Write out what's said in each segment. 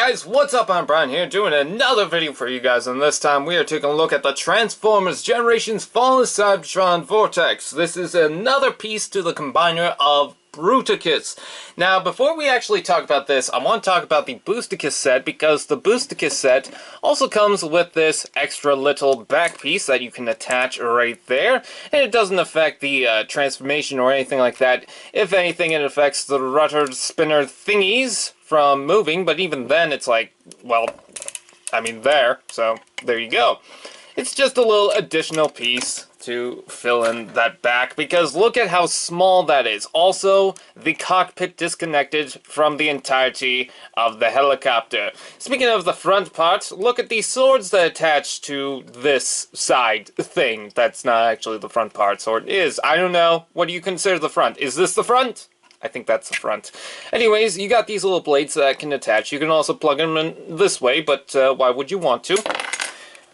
guys, what's up? I'm Brian here doing another video for you guys, and this time we are taking a look at the Transformers Generations Fallen Cybertron Vortex. This is another piece to the combiner of Bruticus. Now, before we actually talk about this, I want to talk about the Boosticus set, because the Boosticus set also comes with this extra little back piece that you can attach right there, and it doesn't affect the transformation or anything like that. If anything, it affects the rudder spinner thingies from moving, but even then it's like, well, I mean there, so there you go. It's just a little additional piece to fill in that back, because look at how small that is. Also, the cockpit disconnected from the entirety of the helicopter. Speaking of the front part, look at these swords that attach to this side thing. That's not actually the front part, or it is. I don't know. What do you consider the front? Is this the front? I think that's the front. Anyways, you got these little blades that can attach. You can also plug them in this way, but why would you want to?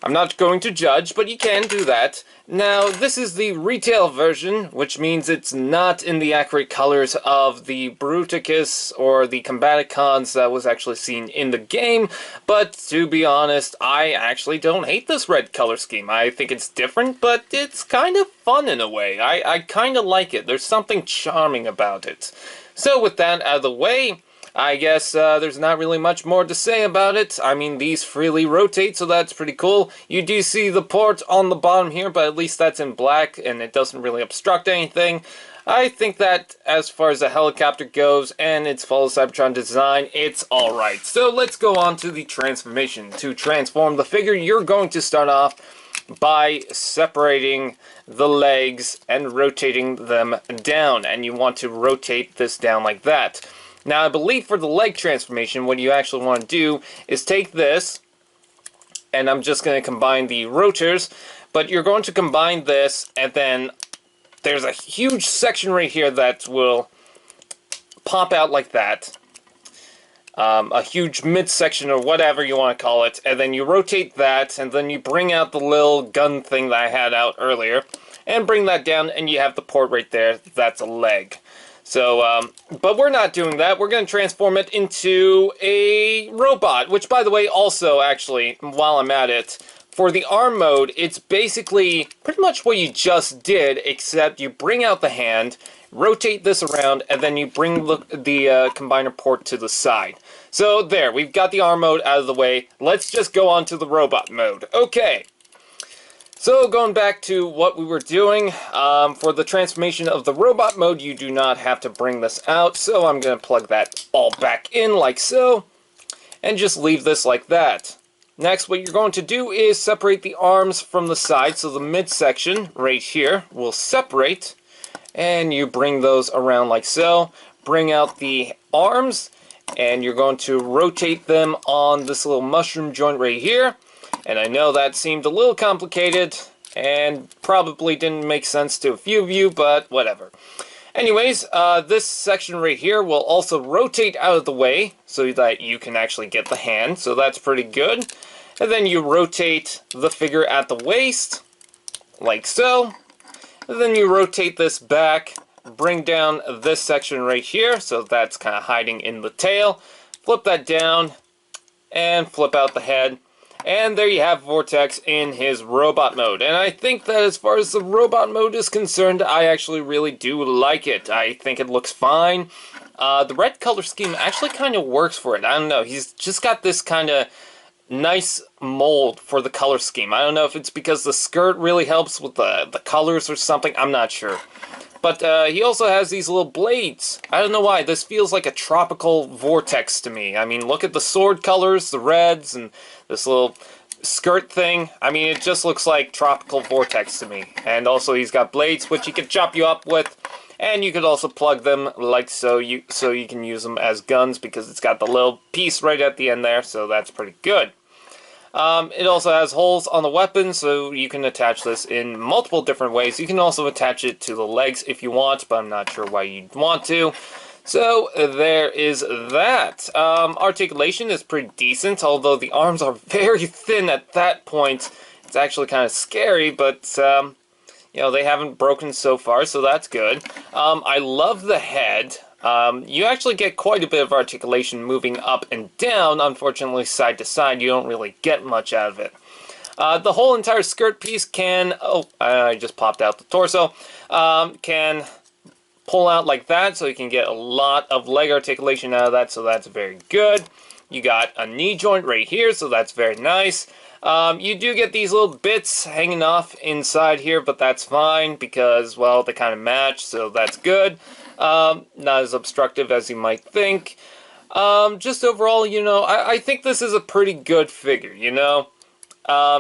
I'm not going to judge, but you can do that. Now, this is the retail version, which means it's not in the accurate colors of the Bruticus or the Combaticons that was actually seen in the game, but to be honest, I actually don't hate this red color scheme. I think it's different, but it's kind of fun in a way. I kind of like it. There's something charming about it. So with that out of the way, I guess there's not really much more to say about it. I mean, these freely rotate, so that's pretty cool. You do see the port on the bottom here, but at least that's in black, and it doesn't really obstruct anything. I think that as far as the helicopter goes, and its Fall of Cybertron design, it's alright. So let's go on to the transformation. To transform the figure, you're going to start off by separating the legs and rotating them down, and you want to rotate this down like that. Now, I believe for the leg transformation, what you actually want to do is take this, and I'm just going to combine the rotors, but you're going to combine this, and then there's a huge section right here that will pop out like that. A huge midsection or whatever you want to call it, and then you rotate that, and then you bring out the little gun thing that I had out earlier, and bring that down, and you have the port right there. That's a leg. So, but we're not doing that. We're going to transform it into a robot, which, by the way, also, actually, while I'm at it, for the arm mode, it's basically pretty much what you just did, except you bring out the hand, rotate this around, and then you bring the combiner port to the side. So, there, we've got the arm mode out of the way. Let's just go on to the robot mode. Okay. So, going back to what we were doing, for the transformation of the robot mode, you do not have to bring this out, so I'm going to plug that all back in like so, and just leave this like that. Next, what you're going to do is separate the arms from the side, so the midsection right here will separate, and you bring those around like so. Bring out the arms, and you're going to rotate them on this little mushroom joint right here. And I know that seemed a little complicated and probably didn't make sense to a few of you, but whatever. Anyways, this section right here will also rotate out of the way so that you can actually get the hand, so that's pretty good. And then you rotate the figure at the waist, like so. And then you rotate this back, bring down this section right here, so that's kind of hiding in the tail. Flip that down, and flip out the head. And there you have Vortex in his robot mode. And I think that as far as the robot mode is concerned, I actually really do like it. I think it looks fine. The red color scheme actually kind of works for it. I don't know, he's just got this kind of nice mold for the color scheme. I don't know if it's because the skirt really helps with the colors or something, I'm not sure. But he also has these little blades. I don't know why, this feels like a tropical Vortex to me. I mean, look at the sword colors, the reds, and this little skirt thing. I mean, it just looks like tropical Vortex to me. And also he's got blades, which he can chop you up with. And you could also plug them like so you can use them as guns, because it's got the little piece right at the end there, so that's pretty good. It also has holes on the weapon, so you can attach this in multiple different ways. You can also attach it to the legs if you want, but I'm not sure why you'd want to. So, there is that. Articulation is pretty decent, although the arms are very thin at that point. It's actually kind of scary, but, you know, they haven't broken so far, so that's good. I love the head. You actually get quite a bit of articulation moving up and down. Unfortunately, side to side, you don't really get much out of it. The whole entire skirt piece can, I just popped out the torso, can pull out like that, so you can get a lot of leg articulation out of that, so that's very good. You got a knee joint right here, so that's very nice. You do get these little bits hanging off inside here, but that's fine because, well, they kind of match, so that's good. Not as obstructive as you might think. Just overall, you know, I think this is a pretty good figure, you know?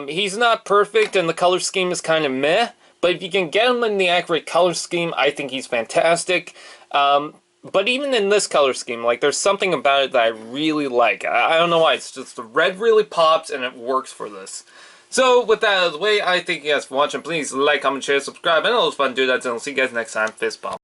He's not perfect, and the color scheme is kind of meh, but if you can get him in the accurate color scheme, I think he's fantastic. But even in this color scheme, like, there's something about it that I really like. I don't know why, it's just the red really pops, and it works for this. So, with that out of the way, I thank you guys for watching. Please like, comment, share, subscribe, and all those fun do that, and I'll see you guys next time. Fist bump.